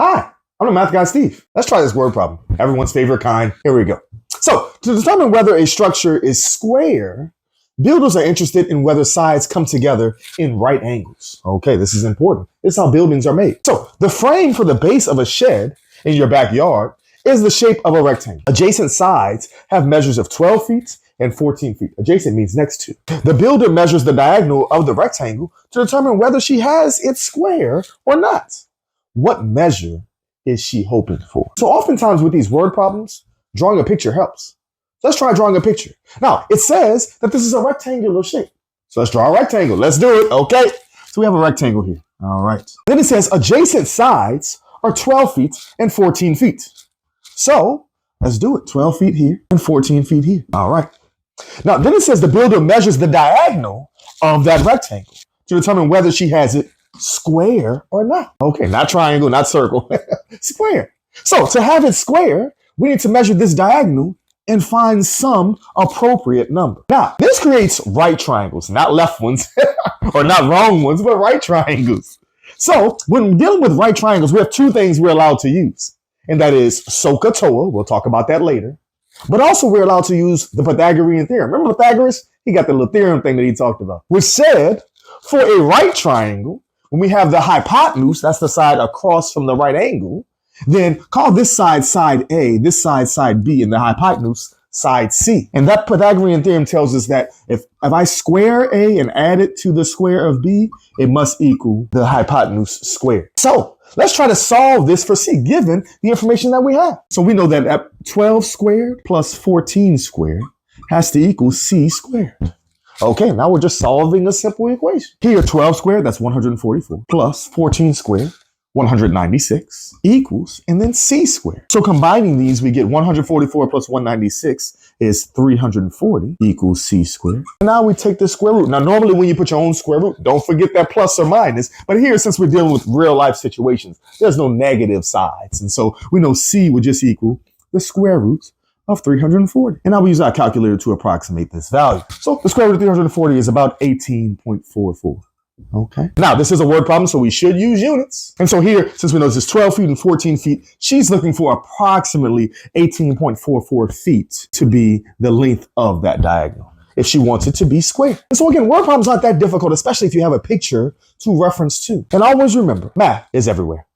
Hi, I'm the math guy, Steve. Let's try this word problem. Everyone's favorite kind. Here we go. So, to determine whether a structure is square, builders are interested in whether sides come together in right angles. Okay, this is important. This is how buildings are made. So, the frame for the base of a shed in your backyard is the shape of a rectangle. Adjacent sides have measures of 12 feet and 14 feet. Adjacent means next to. The builder measures the diagonal of the rectangle to determine whether she has it square or not. What measure is she hoping for? So oftentimes with these word problems, drawing a picture helps. Let's try drawing a picture. Now, it says that this is a rectangular shape. So let's draw a rectangle. Let's do it. Okay. So we have a rectangle here. All right. Then it says adjacent sides are 12 feet and 14 feet. So let's do it. 12 feet here and 14 feet here. All right. Now, then it says the builder measures the diagonal of that rectangle to determine whether she has it square or not. Okay, not triangle, not circle, square. So to have it square, we need to measure this diagonal and find some appropriate number. Now, this creates right triangles, not left ones or not wrong ones, but right triangles. So when dealing with right triangles, we have two things we're allowed to use, and that is SOHCAHTOA. We'll talk about that later. But also we're allowed to use the Pythagorean theorem. Remember Pythagoras? He got the little theorem thing that he talked about, which said for a right triangle, when we have the hypotenuse, that's the side across from the right angle, then call this side side A, this side side B, and the hypotenuse side C. And that Pythagorean theorem tells us that if I square A and add it to the square of B, it must equal the hypotenuse squared. So let's try to solve this for C, given the information that we have. So we know that 12 squared plus 14 squared has to equal C squared. Okay, now we're just solving a simple equation. Here, 12 squared, that's 144, plus 14 squared, 196, equals, and then C squared. So combining these, we get 144 plus 196 is 340 equals C squared. And now we take the square root. Now, normally when you put your own square root, don't forget that plus or minus. But here, since we're dealing with real life situations, there's no negative sides. And so we know C would just equal the square root of 340. And now we use our calculator to approximate this value. So the square root of 340 is about 18.44. Okay. Now, this is a word problem, so we should use units. And so here, since we know this is 12 feet and 14 feet, she's looking for approximately 18.44 feet to be the length of that diagonal if she wants it to be square. And so again, word problems aren't that difficult, especially if you have a picture to reference to. And always remember, math is everywhere.